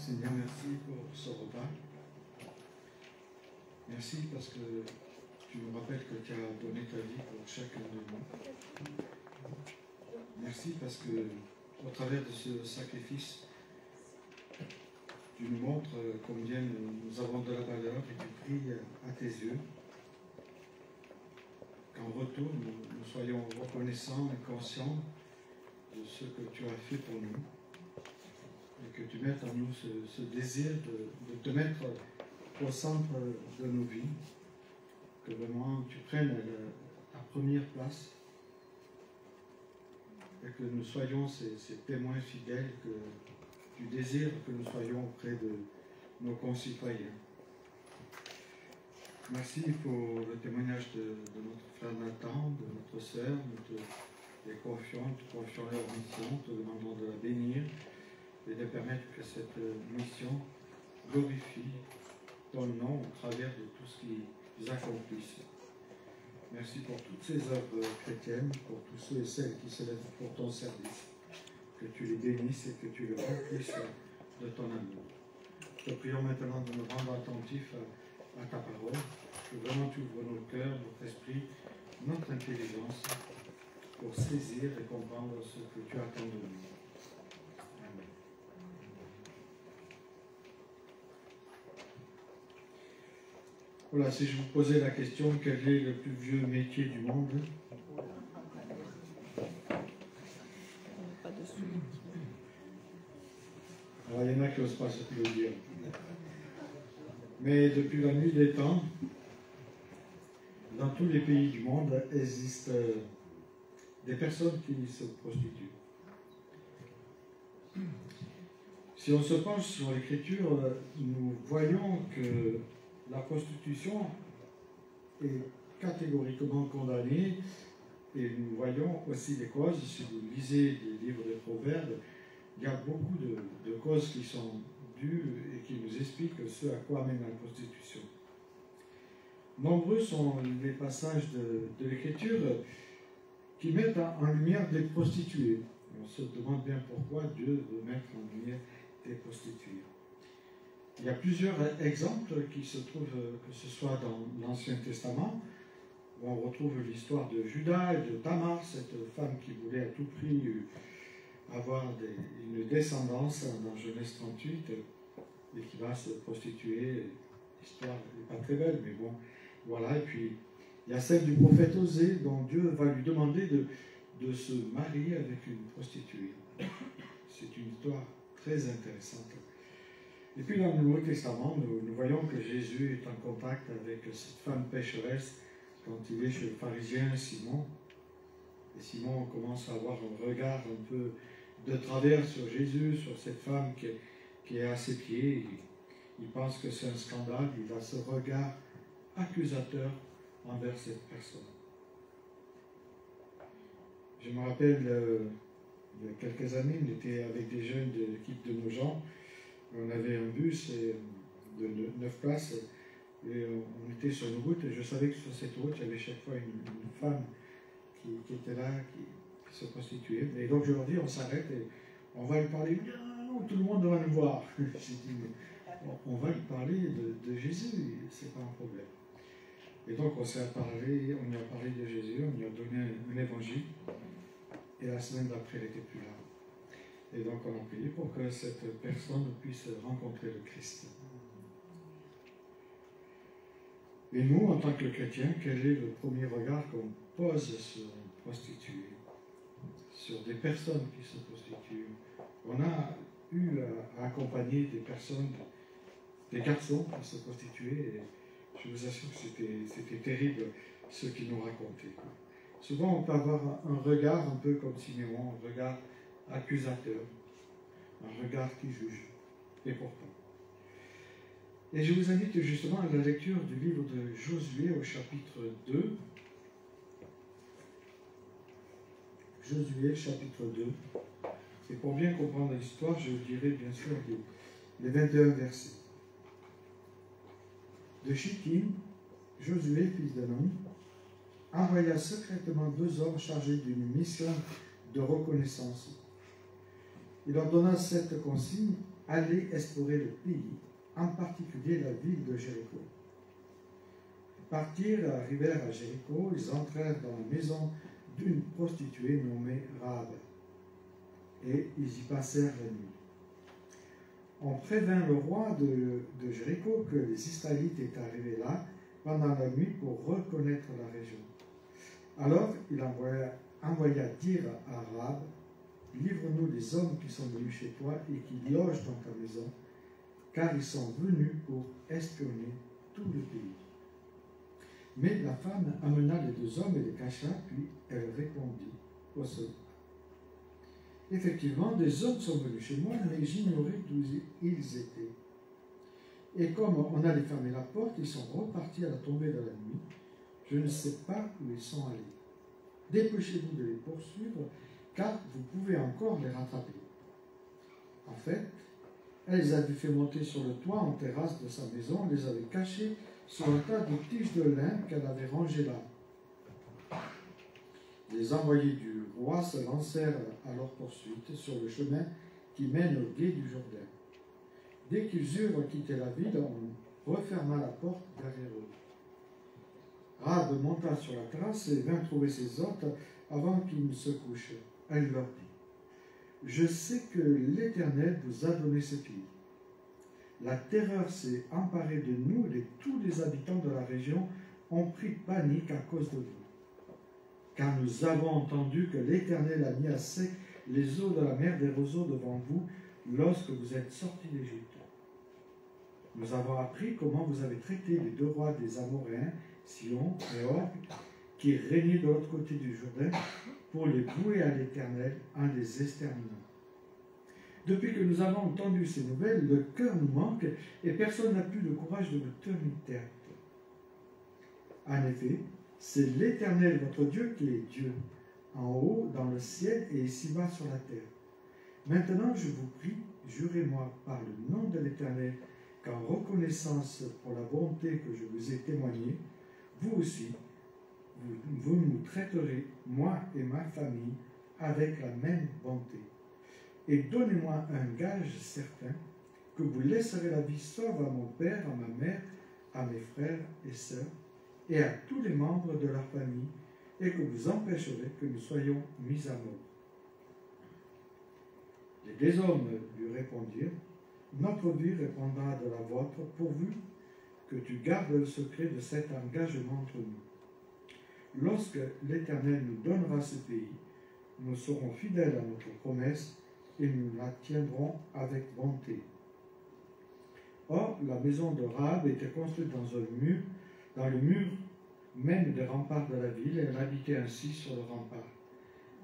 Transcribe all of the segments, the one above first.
Seigneur, merci pour ce repas. Merci parce que tu nous rappelles que tu as donné ta vie pour chacun de nous. Merci parce que, au travers de ce sacrifice, tu nous montres combien nous avons de la valeur et tu pries à tes yeux. Qu'en retour, nous soyons reconnaissants et conscients de ce que tu as fait pour nous. Et que tu mettes en nous ce désir de te mettre au centre de nos vies, que vraiment tu prennes la première place et que nous soyons ces témoins fidèles que tu désires que nous soyons auprès de nos concitoyens. Merci pour le témoignage de notre frère Nathan, de notre sœur, nous te confions leur mission, te demandons de la bénir et de permettre que cette mission glorifie ton nom au travers de tout ce qu'ils accomplissent. Merci pour toutes ces œuvres chrétiennes, pour tous ceux et celles qui se lèvent pour ton service. Que tu les bénisses et que tu les remplisses de ton amour. Te prions maintenant de nous rendre attentifs à ta parole, que vraiment tu ouvres nos cœurs, notre esprit, notre intelligence, pour saisir et comprendre ce que tu attends de nous. Amen. Voilà, si je vous posais la question, quel est le plus vieux métier du monde? Alors, il y en a qui n'osent pas se le dire. Mais depuis la nuit des temps, dans tous les pays du monde, existent des personnes qui se prostituent. Si on se penche sur l'Écriture, nous voyons que la prostitution est catégoriquement condamnée et nous voyons aussi les causes. Si vous lisez les livres des Proverbes, il y a beaucoup de causes qui sont dues et qui nous expliquent ce à quoi amène la prostitution. Nombreux sont les passages de l'Écriture qui mettent en lumière des prostituées. On se demande bien pourquoi Dieu veut mettre en lumière des prostituées. Il y a plusieurs exemples qui se trouvent, que ce soit dans l'Ancien Testament, où on retrouve l'histoire de Judas et de Tamar, cette femme qui voulait à tout prix avoir une descendance dans Genèse 38 et qui va se prostituer. L'histoire n'est pas très belle, mais bon, voilà. Et puis, il y a celle du prophète Osée, dont Dieu va lui demander de se marier avec une prostituée. C'est une histoire très intéressante. Et puis dans le Nouveau Testament, nous voyons que Jésus est en contact avec cette femme pécheresse quand il est chez le pharisien Simon. Et Simon commence à avoir un regard un peu de travers sur Jésus, sur cette femme qui est à ses pieds. Il pense que c'est un scandale, il a ce regard accusateur envers cette personne. Je me rappelle, il y a quelques années, on était avec des jeunes de l'équipe de nos gens. On avait un bus de 9 places et on était sur une route et je savais que sur cette route, il y avait chaque fois une femme qui était là, qui se prostituait. Et donc je leur dis, on s'arrête et on va lui parler. Non, tout le monde va nous voir. J'ai dit, on va lui parler de Jésus, c'est pas un problème. Et donc on y a parlé de Jésus, on lui a donné un évangile. Et la semaine d'après, elle n'était plus là. Et donc on a prié pour que cette personne puisse rencontrer le Christ. Et nous, en tant que chrétiens, quel est le premier regard qu'on pose sur une prostituée, sur des personnes qui se prostituent? On a eu à accompagner des personnes, des garçons qui se prostituaient, et je vous assure que c'était terrible ce qu'ils nous racontaient. Souvent, on peut avoir un regard un peu comme Siméon, un regard accusateur, un regard qui juge, et pourtant. Et je vous invite justement à la lecture du livre de Josué au chapitre 2. Josué, chapitre 2. Et pour bien comprendre l'histoire, je vous dirai bien sûr les 21 versets. De Chittim, Josué, fils de Nun, envoya secrètement 2 hommes chargés d'une mission de reconnaissance. Il leur donna cette consigne: allez explorer le pays, en particulier la ville de Jéricho. Ils partirent, arrivèrent à Jéricho, ils entrèrent dans la maison d'une prostituée nommée Rahab, et ils y passèrent la nuit. On prévint le roi de Jéricho que les Israélites étaient arrivés là pendant la nuit pour reconnaître la région. Alors il envoya dire à Rahab: livre-nous les hommes qui sont venus chez toi et qui logent dans ta maison, car ils sont venus pour espionner tout le pays. Mais la femme amena les 2 hommes et les cacha, puis elle répondit au soldat: effectivement, des hommes sont venus chez moi, mais j'ignorais d'où ils étaient. Et comme on allait fermer la porte, ils sont repartis à la tombée de la nuit. Je ne sais pas où ils sont allés. Dépêchez-vous de les poursuivre, car vous pouvez encore les rattraper. En fait, elle les avait fait monter sur le toit en terrasse de sa maison, elle les avait cachés sur un tas de tiges de lin qu'elle avait rangé là. Les envoyés du roi se lancèrent à leur poursuite sur le chemin qui mène au gué du Jourdain. Dès qu'ils eurent quitté la ville, on referma la porte derrière eux. Rahab monta sur la terrasse et vint trouver ses hôtes avant qu'ils ne se couchent. Elle leur dit: je sais que l'Éternel vous a donné ce pays. La terreur s'est emparée de nous et tous les habitants de la région ont pris panique à cause de vous. Car nous avons entendu que l'Éternel a mis à sec les eaux de la mer des roseaux devant vous lorsque vous êtes sortis d'Égypte. Nous avons appris comment vous avez traité les 2 rois des Amoréens, Sion et Og, qui régnaient de l'autre côté du Jourdain, pour les vouer à l'Éternel en les exterminant. Depuis que nous avons entendu ces nouvelles, le cœur nous manque et personne n'a plus le courage de nous tenir tête. En effet, c'est l'Éternel votre Dieu qui est Dieu, en haut dans le ciel et ici-bas sur la terre. Maintenant, je vous prie, jurez-moi par le nom de l'Éternel qu'en reconnaissance pour la bonté que je vous ai témoignée, vous aussi, vous nous traiterez, moi et ma famille, avec la même bonté. Et donnez-moi un gage certain que vous laisserez la vie sauve à mon père, à ma mère, à mes frères et sœurs, et à tous les membres de leur famille, et que vous empêcherez que nous soyons mis à mort. Les 2 hommes lui répondirent: notre vie répondra de la vôtre, pourvu que tu gardes le secret de cet engagement entre nous. Lorsque l'Éternel nous donnera ce pays, nous serons fidèles à notre promesse et nous la tiendrons avec bonté. Or, la maison de Rahab était construite dans le mur même des remparts de la ville, et elle habitait ainsi sur le rempart.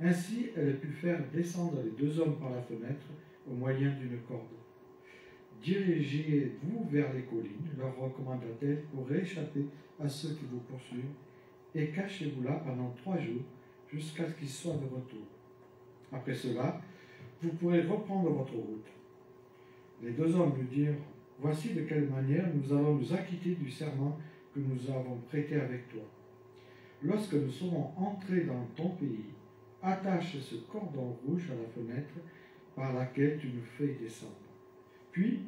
Ainsi, elle put faire descendre les deux hommes par la fenêtre au moyen d'une corde. Dirigez-vous vers les collines, leur recommanda-t-elle, pour échapper à ceux qui vous poursuivent, et cachez-vous là pendant 3 jours, jusqu'à ce qu'ils soient de retour. Après cela, vous pourrez reprendre votre route. Les deux hommes lui dirent, voici de quelle manière nous allons nous acquitter du serment que nous avons prêté avec toi. Lorsque nous serons entrés dans ton pays, attache ce cordon rouge à la fenêtre par laquelle tu nous fais descendre. Puis,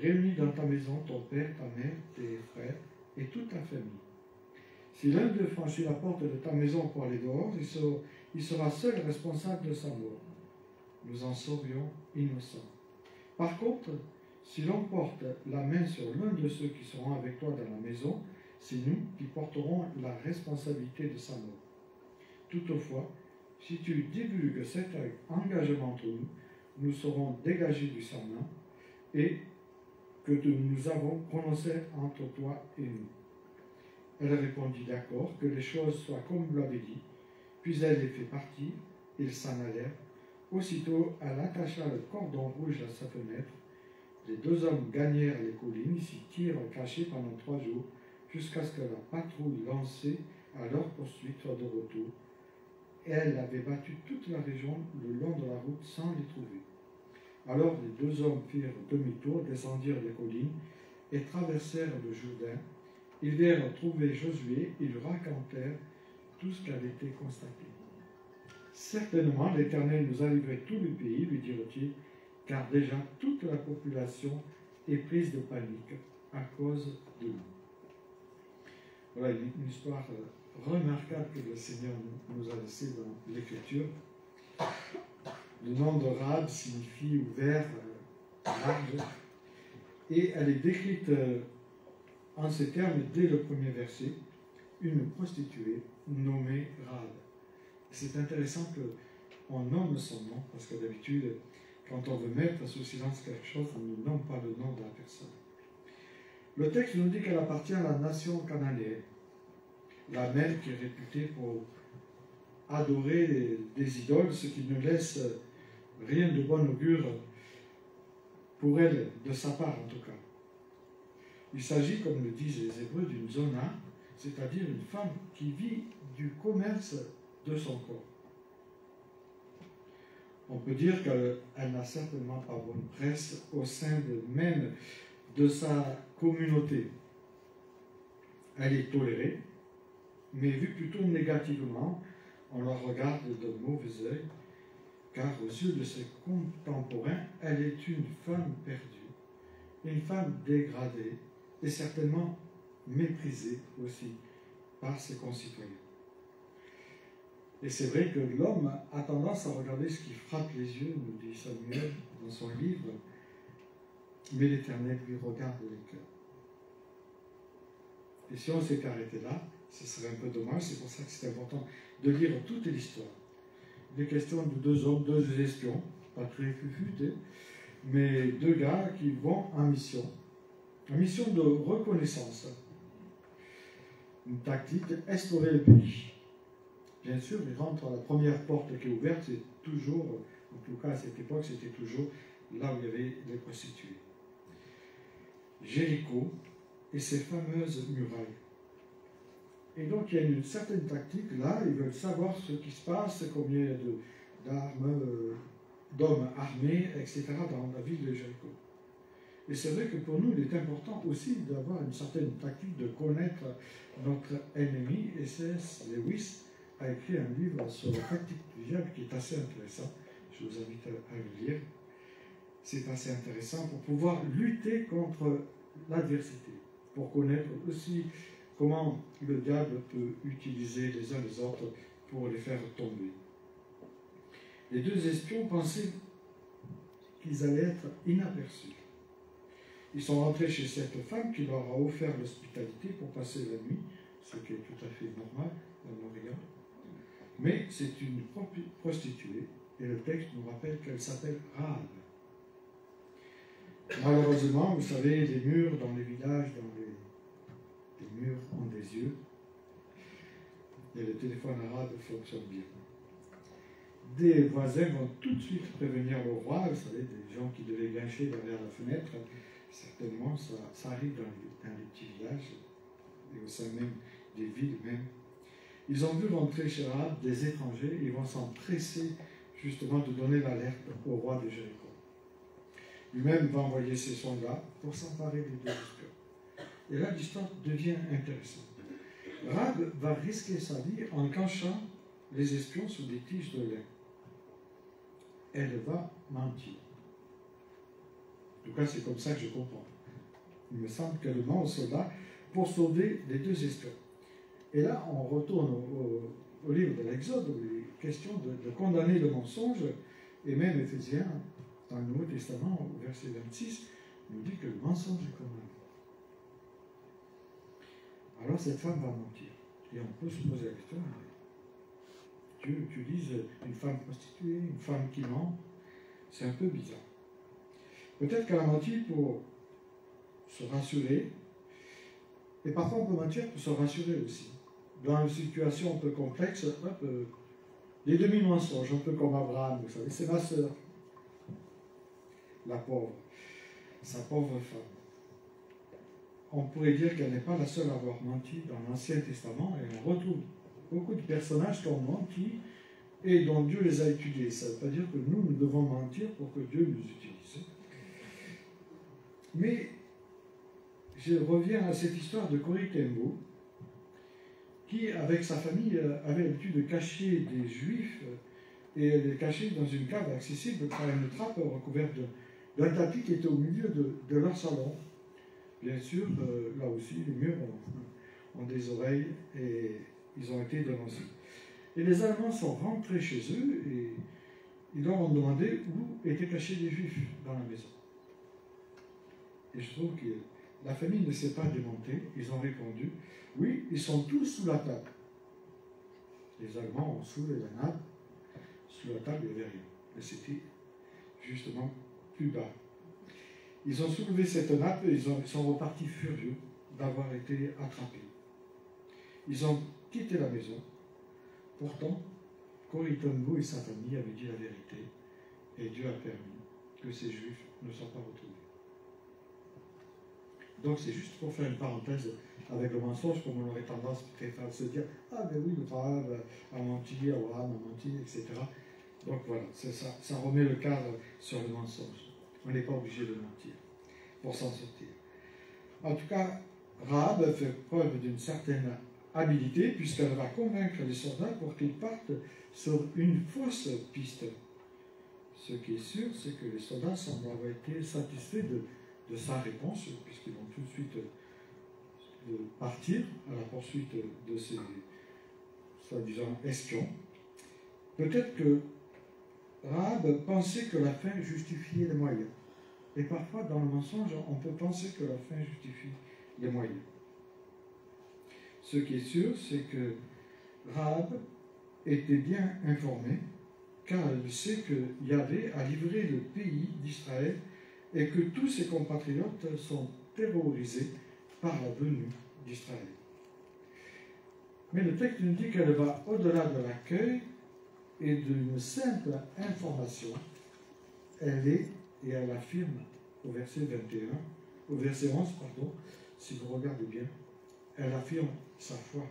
réunis dans ta maison ton père, ta mère, tes frères et toute ta famille. Si l'un d'eux franchit la porte de ta maison pour aller dehors, il sera seul responsable de sa mort. Nous en serions innocents. Par contre, si l'on porte la main sur l'un de ceux qui seront avec toi dans la maison, c'est nous qui porterons la responsabilité de sa mort. Toutefois, si tu divulgues cet engagement entre nous, nous serons dégagés du serment et que nous avons prononcé entre toi et nous. Elle répondit d'accord, que les choses soient comme vous l'avez dit. Puis elle les fit partir, ils s'en allèrent. Aussitôt, elle attacha le cordon rouge à sa fenêtre. Les deux hommes gagnèrent les collines, s'y tirent cachés pendant 3 jours, jusqu'à ce que la patrouille lancée à leur poursuite soit de retour. Elle avait battu toute la région le long de la route sans les trouver. Alors les deux hommes firent demi-tour, descendirent les collines et traversèrent le Jourdain. Ils vinrent trouver Josué et lui racontèrent tout ce qui avait été constaté. Certainement, l'Éternel nous a livré tout le pays, lui dirent-ils, car déjà toute la population est prise de panique à cause de nous. Voilà une histoire remarquable que le Seigneur nous a laissée dans l'Écriture. Le nom de Rahab signifie ouvert, large, et elle est décrite en ces termes dès le premier verset, une prostituée nommée Rahab. C'est intéressant qu'on nomme son nom, parce que d'habitude, quand on veut mettre sous silence quelque chose, on ne nomme pas le nom de la personne. Le texte nous dit qu'elle appartient à la nation cananéenne, la même qui est réputée pour adorer des idoles, ce qui ne laisse rien de bon augure pour elle, de sa part en tout cas. Il s'agit, comme le disent les Hébreux, d'une zona, c'est-à-dire une femme qui vit du commerce de son corps. On peut dire qu'elle n'a certainement pas bonne presse au sein même de sa communauté. Elle est tolérée, mais vue plutôt négativement, on la regarde de mauvais œil, car aux yeux de ses contemporains, elle est une femme perdue, une femme dégradée et certainement méprisée aussi par ses concitoyens. Et c'est vrai que l'homme a tendance à regarder ce qui frappe les yeux, nous dit Samuel dans son livre, mais l'Éternel lui regarde les cœurs. Et si on s'était arrêté là, ce serait un peu dommage, c'est pour ça que c'est important de lire toute l'histoire. Des questions de 2 hommes, 2 espions, pas très fufutés, mais 2 gars qui vont en mission de reconnaissance. Une tactique, explorer le pays. Bien sûr, ils rentrent à la première porte qui est ouverte, c'est toujours, en tout cas à cette époque, c'était toujours là où il y avait les prostituées. Jéricho et ses fameuses murailles. Et donc il y a une certaine tactique là, ils veulent savoir ce qui se passe, combien d'hommes armés, etc. dans la ville de Jéricho. Et c'est vrai que pour nous, il est important aussi d'avoir une certaine tactique, de connaître notre ennemi, et C.S. Lewis a écrit un livre sur la tactique du diable qui est assez intéressant. Je vous invite à le lire. C'est assez intéressant pour pouvoir lutter contre l'adversité, pour connaître aussi comment le diable peut utiliser les uns les autres pour les faire tomber. Les 2 espions pensaient qu'ils allaient être inaperçus. Ils sont rentrés chez cette femme qui leur a offert l'hospitalité pour passer la nuit, ce qui est tout à fait normal dans l'Orient. Mais c'est une prostituée, et le texte nous rappelle qu'elle s'appelle Rahab. Malheureusement, vous savez, les murs dans les villages, les murs ont des yeux, et le téléphone arabe fonctionne bien. des voisins vont tout de suite prévenir le roi. Vous savez, des gens qui devaient gâcher derrière la fenêtre. Certainement, ça arrive dans les petits villages et au sein même des villes même. Ils ont vu rentrer chez Rahab des étrangers et ils vont s'empresser justement de donner l'alerte au roi de Jéricho. Lui-même va envoyer ses soldats pour s'emparer des deux espions. Et là, l'histoire devient intéressante. Rahab va risquer sa vie en cachant les espions sous des tiges de lin. Elle va mentir. En tout cas, c'est comme ça que je comprends. Il me semble qu'elle ment aux soldats pour sauver les deux espions. Et là, on retourne au livre de l'Exode, où il est question de condamner le mensonge, et même Éphésiens, dans le Nouveau Testament, au verset 26, nous dit que le mensonge est condamné. Alors cette femme va mentir. Et on peut se poser la question, Dieu utilise une femme prostituée, une femme qui ment, c'est un peu bizarre. Peut-être qu'elle a menti pour se rassurer, et parfois on peut mentir pour se rassurer aussi. Dans une situation un peu complexe, des demi-mensonges, un peu comme Abraham, vous savez, c'est ma sœur, la pauvre, sa pauvre femme. On pourrait dire qu'elle n'est pas la seule à avoir menti dans l'Ancien Testament, et on retrouve beaucoup de personnages qui ont menti et dont Dieu les a étudiés. Ça ne veut pas dire que nous devons mentir pour que Dieu nous utilise. Mais je reviens à cette histoire de Corrie ten Boom, qui, avec sa famille, avait l'habitude de cacher des juifs et les cacher dans une cave accessible par une trappe recouverte d'un tapis qui était au milieu de leur salon. Bien sûr, là aussi, les murs ont des oreilles et ils ont été dénoncés. Et les Allemands sont rentrés chez eux et ils leur ont demandé où étaient cachés les Juifs dans la maison. Et je trouve que la famille ne s'est pas démontée. Ils ont répondu, oui, ils sont tous sous la table. Les Allemands ont soulevé la nappe. Sous la table, il n'y avait rien. Mais c'était justement plus bas. Ils ont soulevé cette nappe et ils sont repartis furieux d'avoir été attrapés. Ils ont quitté la maison. Pourtant, Corrie ten Boom et sa famille avaient dit la vérité et Dieu a permis que ces Juifs ne soient pas retrouvés. Donc c'est juste pour faire une parenthèse avec le mensonge, comme on aurait tendance peut-être à se dire « Ah ben oui, le Rahab a menti, Abraham a menti, etc. » Donc voilà, c'est ça, ça remet le cadre sur le mensonge. On n'est pas obligé de mentir pour s'en sortir. En tout cas, Rahab fait preuve d'une certaine habilité puisqu'elle va convaincre les soldats pour qu'ils partent sur une fausse piste. Ce qui est sûr, c'est que les soldats semblent avoir été satisfaits de sa réponse, puisqu'ils vont tout de suite partir à la poursuite de ces soi-disant espions. Peut-être que Rahab pensait que la fin justifiait les moyens. Et parfois, dans le mensonge, on peut penser que la fin justifie les moyens. Ce qui est sûr, c'est que Rahab était bien informée, car elle sait que Yahvé a livré le pays d'Israël et que tous ses compatriotes sont terrorisés par la venue d'Israël. Mais le texte nous dit qu'elle va au-delà de l'accueil et d'une simple information. Elle est, et elle affirme au verset 21, au verset 11, pardon, si vous regardez bien, elle affirme sa foi.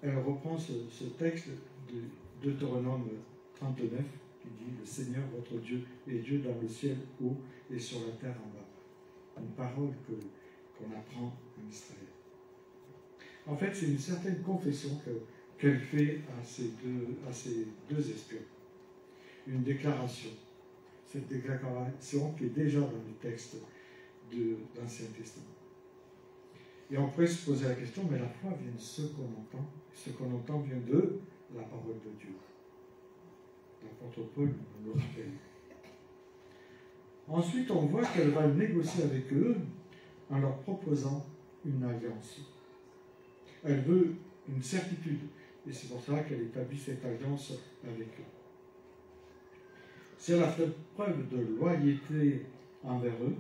Elle reprend ce texte de Deutéronome 39 qui dit « Le Seigneur votre Dieu est Dieu dans le ciel haut et sur la terre en bas ». Une parole qu'on apprend en Israël. En fait, c'est une certaine confession qu'elle fait à ces deux espions. Une déclaration. Cette déclaration qui est déjà dans le texte de l'Ancien Testament. Et on pourrait se poser la question, mais la foi vient de ce qu'on entend. Ce qu'on entend vient de la parole de Dieu. L'apôtre Paul nous le rappelle. Ensuite, on voit qu'elle va négocier avec eux en leur proposant une alliance. Elle veut une certitude, et c'est pour ça qu'elle établit cette alliance avec eux. Si elle a fait preuve de loyauté envers eux,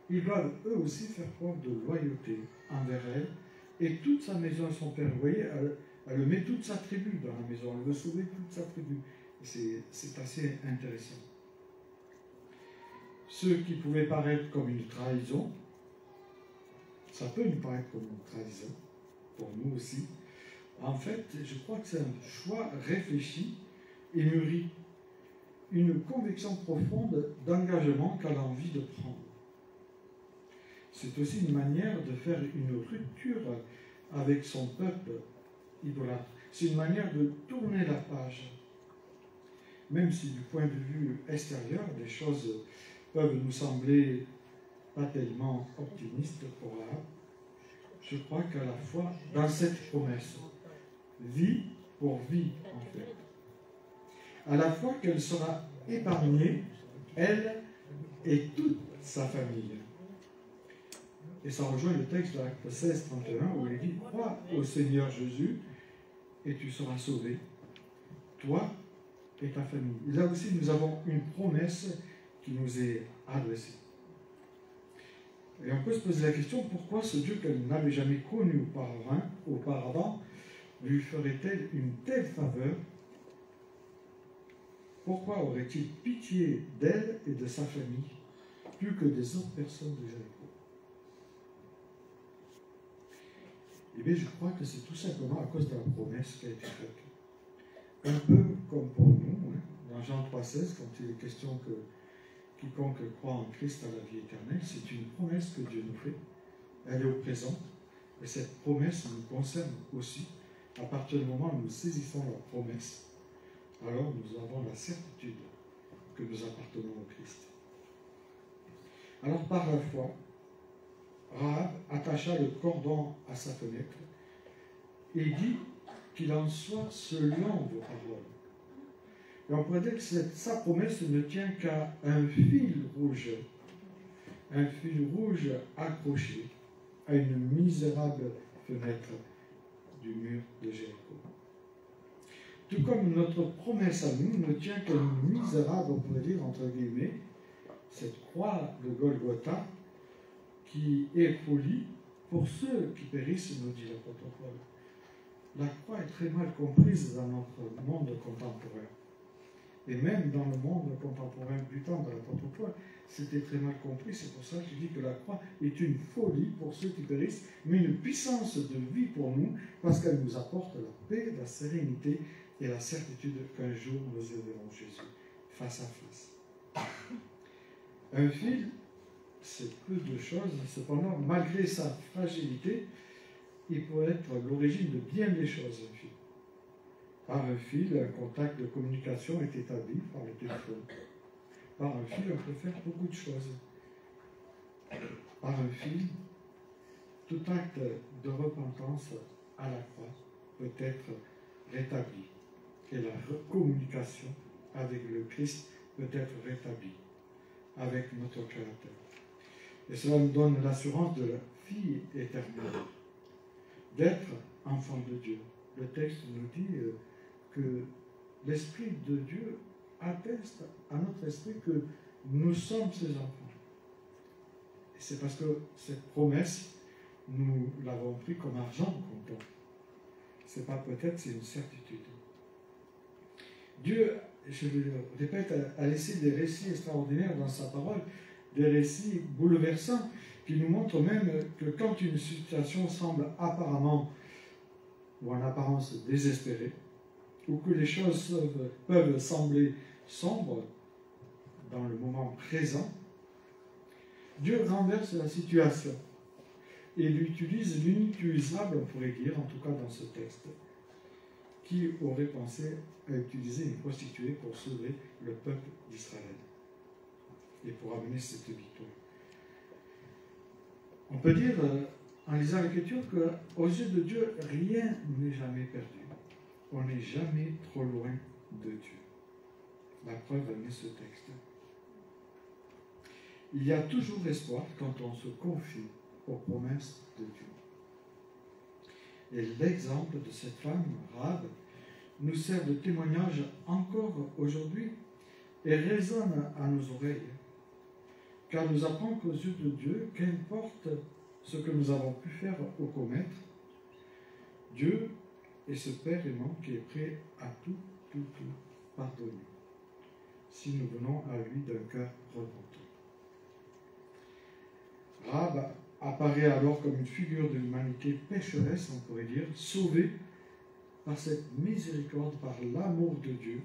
ils doivent eux aussi faire preuve de loyauté envers elle et toute sa maison et son père. Vous voyez, Elle met toute sa tribu dans la maison, elle veut sauver toute sa tribu. C'est assez intéressant. Ce qui pouvait paraître comme une trahison, ça peut nous paraître comme une trahison, pour nous aussi. En fait, je crois que c'est un choix réfléchi et mûri, une conviction profonde d'engagement qu'elle a envie de prendre. C'est aussi une manière de faire une rupture avec son peuple idolâtre. C'est une manière de tourner la page. Même si du point de vue extérieur, les choses peuvent nous sembler pas tellement optimistes pour Rahab, je crois qu'à la fois, dans cette promesse, vie pour vie, en fait, à la fois qu'elle sera épargnée, elle et toute sa famille. Et ça rejoint le texte de Acte 16, 31, où il dit « Crois au Seigneur Jésus, et tu seras sauvé, toi et ta famille. » Et là aussi, nous avons une promesse qui nous est adressée. Et on peut se poser la question, pourquoi ce Dieu qu'elle n'avait jamais connu auparavant lui ferait-elle une telle faveur? Pourquoi aurait-il pitié d'elle et de sa famille, plus que des autres personnes de Jéricho? Eh bien, je crois que c'est tout simplement à cause de la promesse qui a été faite. Un peu comme pour nous, dans Jean 3,16, quand il est question que quiconque croit en Christ a la vie éternelle, c'est une promesse que Dieu nous fait. Elle est au présent, et cette promesse nous concerne aussi. À partir du moment où nous saisissons la promesse, alors nous avons la certitude que nous appartenons au Christ. Alors par la foi, Rahab attacha le cordon à sa fenêtre et dit qu'il en soit selon vos paroles. Et on pourrait dire que sa promesse ne tient qu'à un fil rouge accroché à une misérable fenêtre du mur de Jéricho. Tout comme notre promesse à nous ne tient qu'à une misérable, on pourrait dire entre guillemets, cette croix de Golgotha qui est folie pour ceux qui périssent, nous dit l'apôtre Paul. La croix est très mal comprise dans notre monde contemporain. Et même dans le monde contemporain du temps de l'apôtre Paul, c'était très mal compris. C'est pour ça qu'il dit que la croix est une folie pour ceux qui périssent, mais une puissance de vie pour nous, parce qu'elle nous apporte la paix, la sérénité et la certitude qu'un jour nous verrons Jésus face à face. Un fil, c'est peu de choses, cependant, malgré sa fragilité, il peut être l'origine de bien des choses, un fil. Par un fil, un contact de communication est établi par le téléphone. Par un fil, on peut faire beaucoup de choses. Par un fil, tout acte de repentance à la croix peut être rétabli. Et la communication avec le Christ peut être rétablie avec notre Créateur. Et cela nous donne l'assurance de la vie éternelle, d'être enfant de Dieu. Le texte nous dit que l'Esprit de Dieu atteste à notre esprit que nous sommes ses enfants. Et c'est parce que cette promesse, nous l'avons pris comme argent comptant. C'est pas peut-être, c'est une certitude. Dieu, je le répète, a laissé des récits extraordinaires dans sa parole, des récits bouleversants qui nous montrent même que quand une situation semble apparemment ou en apparence désespérée, ou que les choses peuvent sembler sombres dans le moment présent, Dieu renverse la situation et il utilise l'inutilisable, on pourrait dire, en tout cas dans ce texte. Qui aurait pensé à utiliser une prostituée pour sauver le peuple d'Israël et pour amener cette victoire? On peut dire, en lisant l'Écriture, qu'aux yeux de Dieu, rien n'est jamais perdu. On n'est jamais trop loin de Dieu. La preuve en est ce texte. Il y a toujours espoir quand on se confie aux promesses de Dieu. Et l'exemple de cette femme, Rahab, nous sert de témoignage encore aujourd'hui et résonne à nos oreilles, car nous apprend qu'aux yeux de Dieu, qu'importe ce que nous avons pu faire ou commettre, Dieu et ce Père aimant qui est prêt à tout pardonner, si nous venons à lui d'un cœur repentant. Rahab apparaît alors comme une figure de l'humanité pécheresse, on pourrait dire, sauvée par cette miséricorde, par l'amour de Dieu.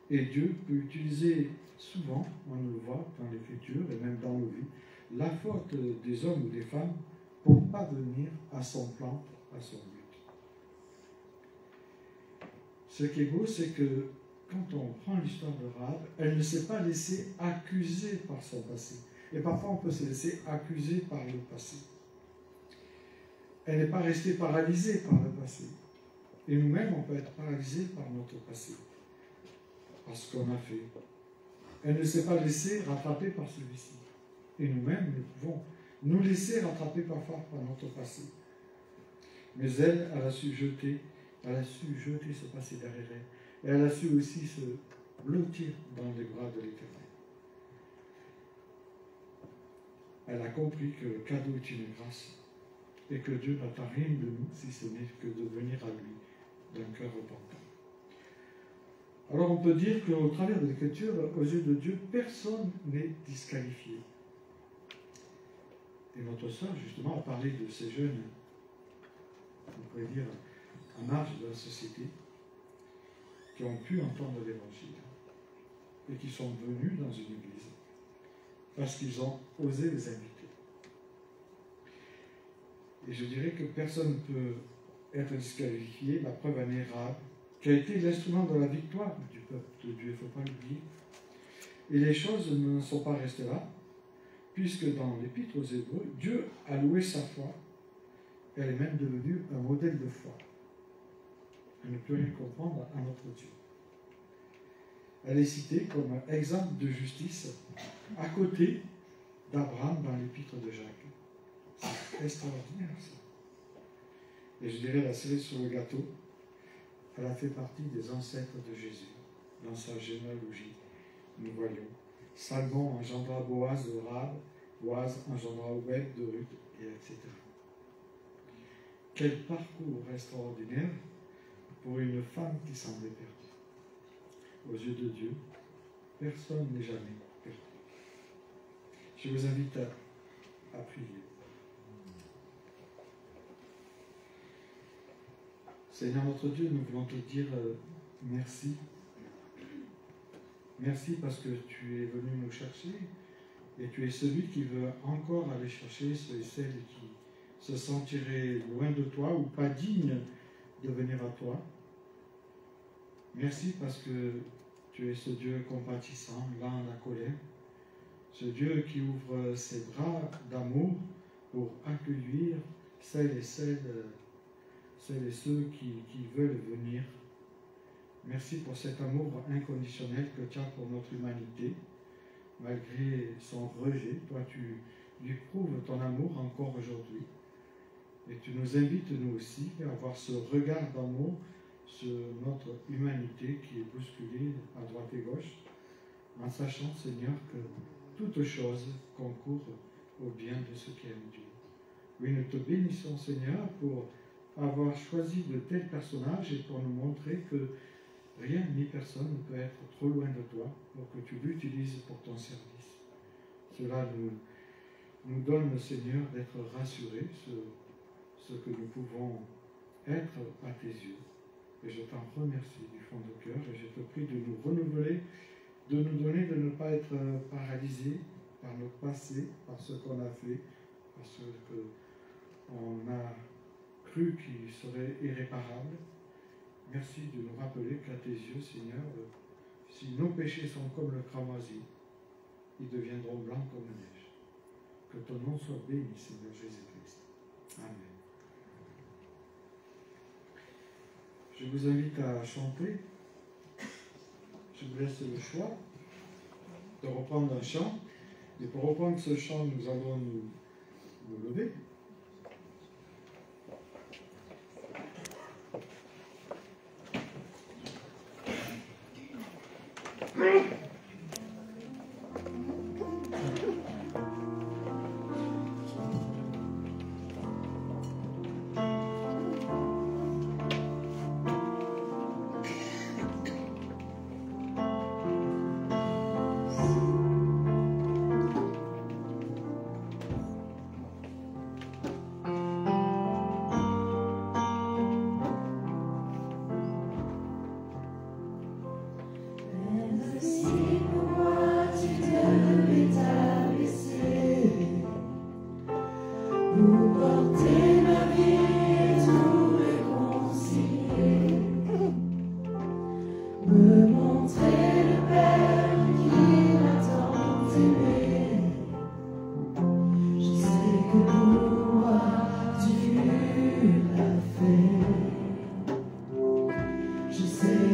Et Dieu peut utiliser souvent, on le voit dans l'Écriture et même dans nos vies, la faute des hommes ou des femmes pour parvenir à son plan, à son but. Ce qui est beau, c'est que quand on prend l'histoire de Rahab, elle ne s'est pas laissée accuser par son passé. Et parfois, on peut se laisser accuser par le passé. Elle n'est pas restée paralysée par le passé. Et nous-mêmes, on peut être paralysés par notre passé, par ce qu'on a fait. Elle ne s'est pas laissée rattraper par celui-ci. Et nous-mêmes, nous pouvons nous laisser rattraper parfois par notre passé. Mais elle a su jeter ce passé derrière elle. Et elle a su aussi se blottir dans les bras de l'Éternel. Elle a compris que le cadeau est une grâce et que Dieu n'attend rien de nous si ce n'est que de venir à lui d'un cœur repentant. Alors on peut dire qu'au travers de l'Écriture, aux yeux de Dieu, personne n'est disqualifié. Et notre sœur, justement, a parlé de ces jeunes, on pourrait dire, en marge de la société, qui ont pu entendre l'Évangile et qui sont venus dans une église parce qu'ils ont osé les inviter. Et je dirais que personne ne peut être disqualifié. La preuve en est Rahab, qui a été l'instrument de la victoire du peuple de Dieu, il ne faut pas l'oublier. Et les choses ne sont pas restées là, puisque dans l'Épître aux Hébreux, Dieu a loué sa foi. Elle est même devenue un modèle de foi. Elle ne peut rien comprendre à notre Dieu. Elle est citée comme exemple de justice à côté d'Abraham dans l'Épître de Jacques. C'est extraordinaire, ça. Et je dirais la cerise sur le gâteau, elle a fait partie des ancêtres de Jésus. Dans sa généalogie, nous voyons Salmon engendra Boaz de Rahab, Boaz engendra Obed de Ruth, et etc. Quel parcours extraordinaire pour une femme qui semblait perdue. Aux yeux de Dieu, personne n'est jamais perdu. Je vous invite à prier. Seigneur notre Dieu, nous voulons te dire merci. Merci parce que tu es venu nous chercher et tu es celui qui veut encore aller chercher ceux et celles qui se sentiraient loin de toi ou pas dignes de venir à toi. Merci parce que tu es ce Dieu compatissant, lent à la colère, ce Dieu qui ouvre ses bras d'amour pour accueillir celles et ceux qui veulent venir. Merci pour cet amour inconditionnel que tu as pour notre humanité. Malgré son rejet, toi tu lui prouves ton amour encore aujourd'hui. Et tu nous invites, nous aussi, à avoir ce regard d'amour sur notre humanité qui est bousculée à droite et gauche, en sachant, Seigneur, que toute chose concourt au bien de ceux qui aiment Dieu. Oui, nous te bénissons, Seigneur, pour avoir choisi de tels personnages et pour nous montrer que rien ni personne ne peut être trop loin de toi pour que tu l'utilises pour ton service. Cela nous donne, Seigneur, d'être rassurés sur ce que nous pouvons être à tes yeux. Et je t'en remercie du fond de cœur et je te prie de nous renouveler, de nous donner de ne pas être paralysés par notre passé, par ce qu'on a fait, par ce qu'on a cru qui serait irréparable. Merci de nous rappeler qu'à tes yeux, Seigneur, si nos péchés sont comme le cramoisi, ils deviendront blancs comme neige. Que ton nom soit béni, Seigneur Jésus-Christ. Amen. Je vous invite à chanter. Je vous laisse le choix de reprendre un chant. Et pour reprendre ce chant, nous allons nous lever.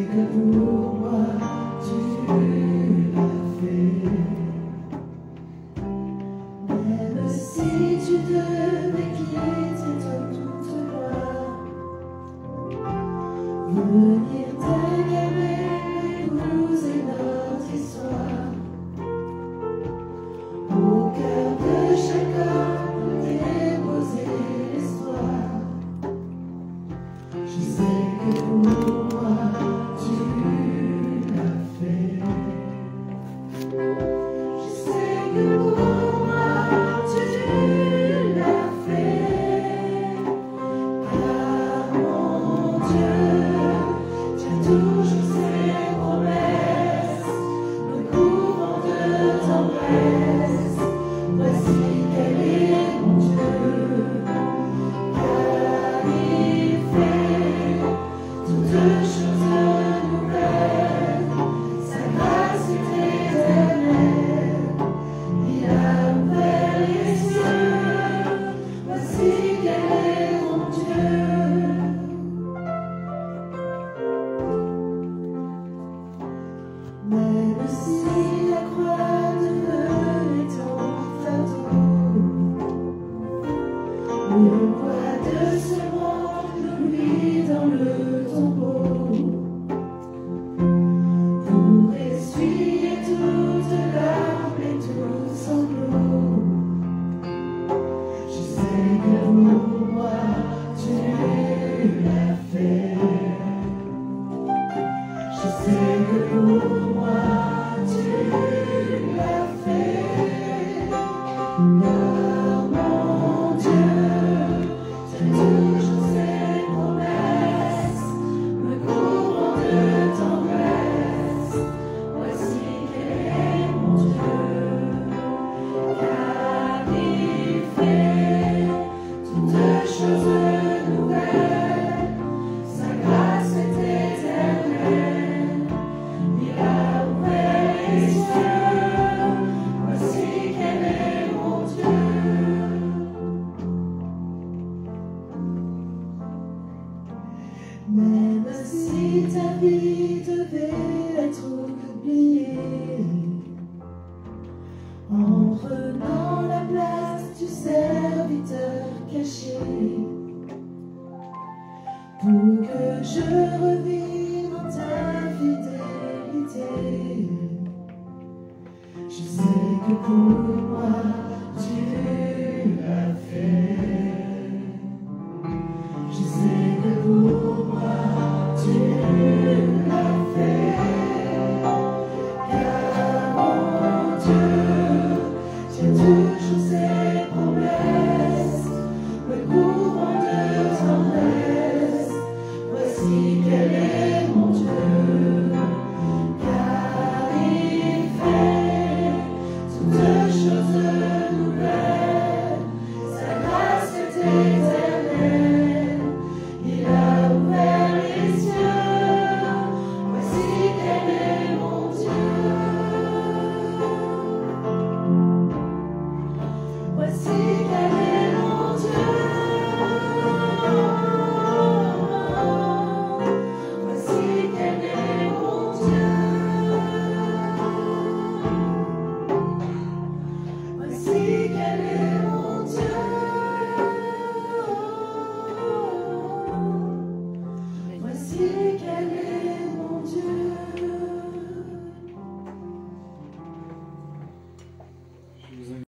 que pour moi tu l'as fait. Même si tu devais quitter toute gloire, venir t'incarner, épouser notre histoire, au cœur de chaque homme déposer l'espoir. Je sais que pour moi tu l'as fait. Je sais que pour moi tu l'as fait. Car mon Dieu, tu as toujours ses promesses, le courant de tendresse. Voici quel est mon Dieu, car il fait toutes choses nouvelles. Sa grâce est éternelle, il a ouvert les cieux. Voici quel est mon Dieu. Même si la croix devenait ton fardeau, le poids de ce monde l'oublie dans le tombeau, pour essuyer toute larme et tout sanglot. Je sais que pour moi tu l'as fait. Je sais que pour moi tu l'as fait. Car mon Dieu, tu as toujours ses promesses, me courant de tendresse. Voici quel est mon Dieu, car il fait toutes choses nouvelles. Sa grâce est éternelle, il a ouvert les cieux. Voici quel est mon Dieu. Même si ta vie devait être oubliée, en prenant la place du serviteur caché, pour que je revive en ta fidélité. Je sais que pour moi tu l'as fait. Je sais que pour moi tu l'as fait.